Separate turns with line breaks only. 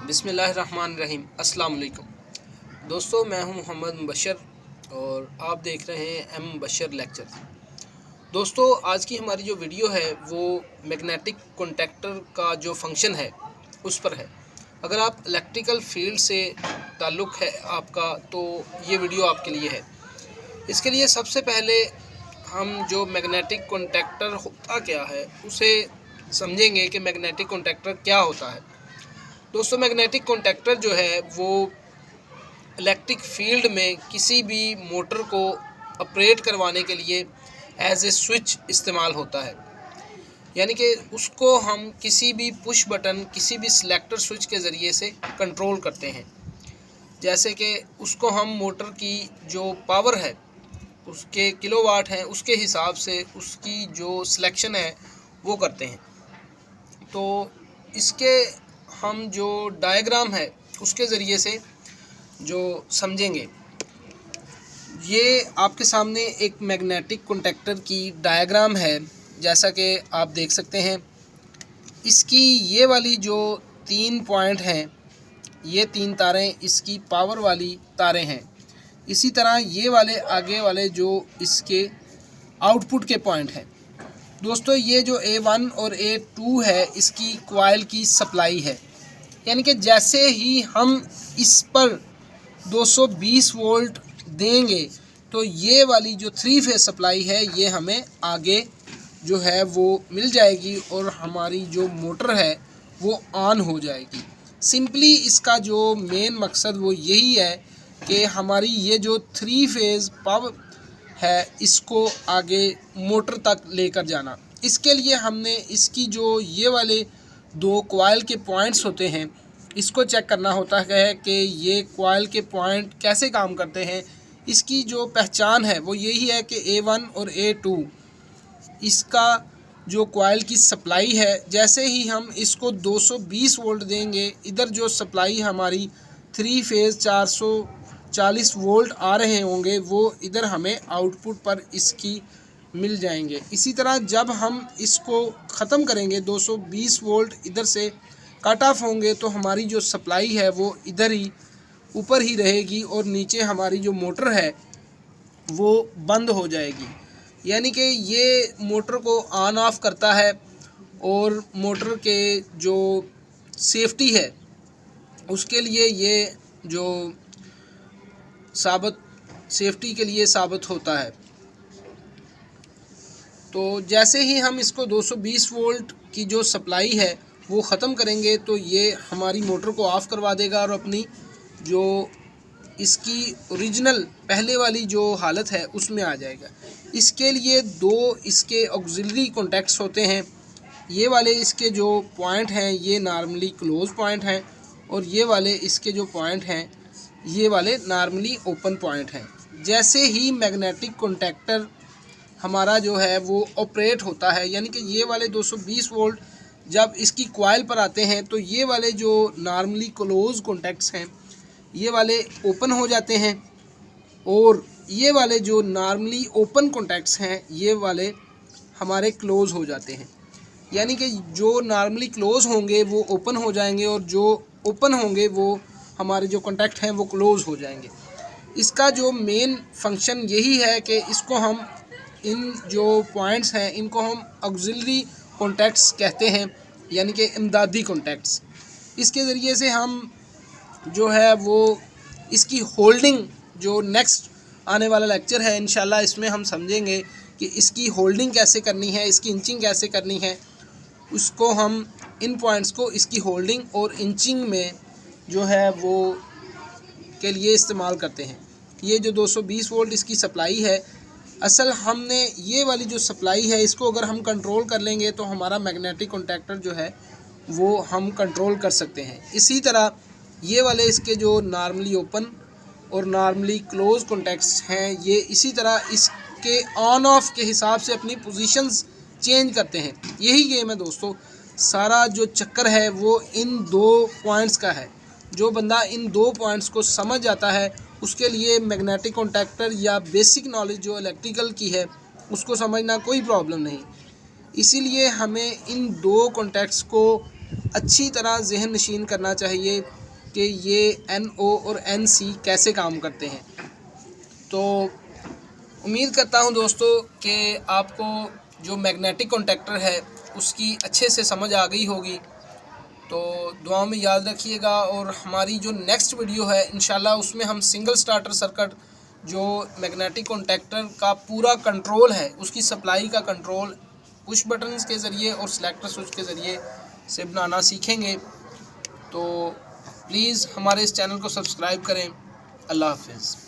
बिस्मिल्लाहिर्रहमानिर्रहीम। अस्सलाम वालेकुम दोस्तों, मैं हूं मोहम्मद मुबशर और आप देख रहे हैं एम मुबशर लेक्चर। दोस्तों, आज की हमारी जो वीडियो है वो मैग्नेटिक कॉन्टैक्टर का जो फंक्शन है उस पर है। अगर आप इलेक्ट्रिकल फील्ड से ताल्लुक़ है आपका तो ये वीडियो आपके लिए है। इसके लिए सबसे पहले हम जो मैग्नेटिक कॉन्टैक्टर होता क्या है उसे समझेंगे कि मैग्नेटिक कॉन्टैक्टर क्या होता है। दोस्तों, मैग्नेटिक कॉन्टैक्टर जो है वो इलेक्ट्रिक फील्ड में किसी भी मोटर को ऑपरेट करवाने के लिए एज ए स्विच इस्तेमाल होता है। यानी कि उसको हम किसी भी पुश बटन, किसी भी सिलेक्टर स्विच के ज़रिए से कंट्रोल करते हैं। जैसे कि उसको हम मोटर की जो पावर है, उसके किलोवाट हैं, उसके हिसाब से उसकी जो सिलेक्शन है वो करते हैं। तो इसके हम जो डायग्राम है उसके ज़रिए से जो समझेंगे, ये आपके सामने एक मैग्नेटिक कॉन्टैक्टर की डायग्राम है। जैसा कि आप देख सकते हैं, इसकी ये वाली जो 3 पॉइंट हैं, ये 3 तारें इसकी पावर वाली तारें हैं। इसी तरह ये वाले आगे वाले जो इसके आउटपुट के पॉइंट हैं। दोस्तों, ये जो A1 और A2 है इसकी कॉइल की सप्लाई है। यानी कि जैसे ही हम इस पर 220 वोल्ट देंगे तो ये वाली जो 3 फेज सप्लाई है ये हमें आगे जो है वो मिल जाएगी और हमारी जो मोटर है वो ऑन हो जाएगी। सिंपली इसका जो मेन मकसद वो यही है कि हमारी ये जो 3 फेज पावर है इसको आगे मोटर तक लेकर जाना। इसके लिए हमने इसकी जो ये वाले 2 कॉइल के पॉइंट्स होते हैं इसको चेक करना होता है कि ये कॉइल के पॉइंट कैसे काम करते हैं। इसकी जो पहचान है वो यही है कि A1 और A2 इसका जो कॉइल की सप्लाई है, जैसे ही हम इसको 220 वोल्ट देंगे, इधर जो सप्लाई हमारी 3 फेज 440 वोल्ट आ रहे होंगे वो इधर हमें आउटपुट पर इसकी मिल जाएंगे। इसी तरह जब हम इसको ख़त्म करेंगे, 220 वोल्ट इधर से कट ऑफ होंगे तो हमारी जो सप्लाई है वो इधर ही ऊपर ही रहेगी और नीचे हमारी जो मोटर है वो बंद हो जाएगी। यानी कि ये मोटर को ऑन ऑफ करता है और मोटर के जो सेफ्टी है उसके लिए ये जो सेफ्टी के लिए साबित होता है। तो जैसे ही हम इसको 220 वोल्ट की जो सप्लाई है वो ख़त्म करेंगे तो ये हमारी मोटर को ऑफ़ करवा देगा और अपनी जो इसकी ओरिजिनल पहले वाली जो हालत है उसमें आ जाएगा। इसके लिए 2 इसके ऑक्सिलरी कॉन्टैक्ट्स होते हैं। ये वाले इसके जो पॉइंट हैं ये नॉर्मली क्लोज पॉइंट हैं और ये वाले इसके जो पॉइंट हैं ये वाले नॉर्मली ओपन पॉइंट हैं। जैसे ही मैग्नेटिक कॉन्टैक्टर हमारा जो है वो ऑपरेट होता है, यानी कि ये वाले 220 वोल्ट जब इसकी कॉइल पर आते हैं तो ये वाले जो नॉर्मली क्लोज कॉन्टैक्ट्स हैं ये वाले ओपन हो जाते हैं और ये वाले जो नॉर्मली ओपन कॉन्टैक्ट्स हैं ये वाले हमारे क्लोज़ हो जाते हैं। यानी कि जो नॉर्मली क्लोज़ होंगे वो ओपन हो जाएंगे और जो ओपन होंगे वो हमारे जो कॉन्टैक्ट हैं वो क्लोज़ हो जाएंगे। इसका जो मेन फंक्शन यही है कि इसको हम इन जो पॉइंट्स हैं इनको हम ऑक्सिलरी कॉन्टैक्ट्स कहते हैं, यानी कि इमदादी कॉन्टैक्ट्स। इसके ज़रिए से हम जो है वो इसकी होल्डिंग, जो नेक्स्ट आने वाला लेक्चर है इंशाल्लाह इसमें हम समझेंगे कि इसकी होल्डिंग कैसे करनी है, इसकी इंचिंग कैसे करनी है। उसको हम इन पॉइंट्स को इसकी होल्डिंग और इंचिंग में जो है वो के लिए इस्तेमाल करते हैं। ये जो 220 वोल्ट इसकी सप्लाई है, असल हमने ये वाली जो सप्लाई है इसको अगर हम कंट्रोल कर लेंगे तो हमारा मैग्नेटिक कॉन्टैक्टर जो है वो हम कंट्रोल कर सकते हैं। इसी तरह ये वाले इसके जो नॉर्मली ओपन और नॉर्मली क्लोज कॉन्टैक्ट्स हैं ये इसी तरह इसके ऑन ऑफ के हिसाब से अपनी पोजीशंस चेंज करते हैं। यही गेम है दोस्तों। सारा जो चक्कर है वो इन 2 पॉइंट्स का है। जो बंदा इन 2 पॉइंट्स को समझ जाता है उसके लिए मैग्नेटिक कॉन्टैक्टर या बेसिक नॉलेज जो इलेक्ट्रिकल की है उसको समझना कोई प्रॉब्लम नहीं। इसीलिए हमें इन 2 कॉन्टैक्ट्स को अच्छी तरह जहन नशीन करना चाहिए कि ये NO और NC कैसे काम करते हैं। तो उम्मीद करता हूं दोस्तों कि आपको जो मैग्नेटिक कॉन्टैक्टर है उसकी अच्छे से समझ आ गई होगी। तो दुआओं में याद रखिएगा, और हमारी जो नेक्स्ट वीडियो है इंशाल्लाह उसमें हम सिंगल स्टार्टर सर्किट जो मैग्नेटिक कॉन्टैक्टर का पूरा कंट्रोल है, उसकी सप्लाई का कंट्रोल पुश बटन्स के ज़रिए और सेलेक्टर स्विच के ज़रिए से बनाना सीखेंगे। तो प्लीज़ हमारे इस चैनल को सब्सक्राइब करें। अल्लाह हाफ़िज़।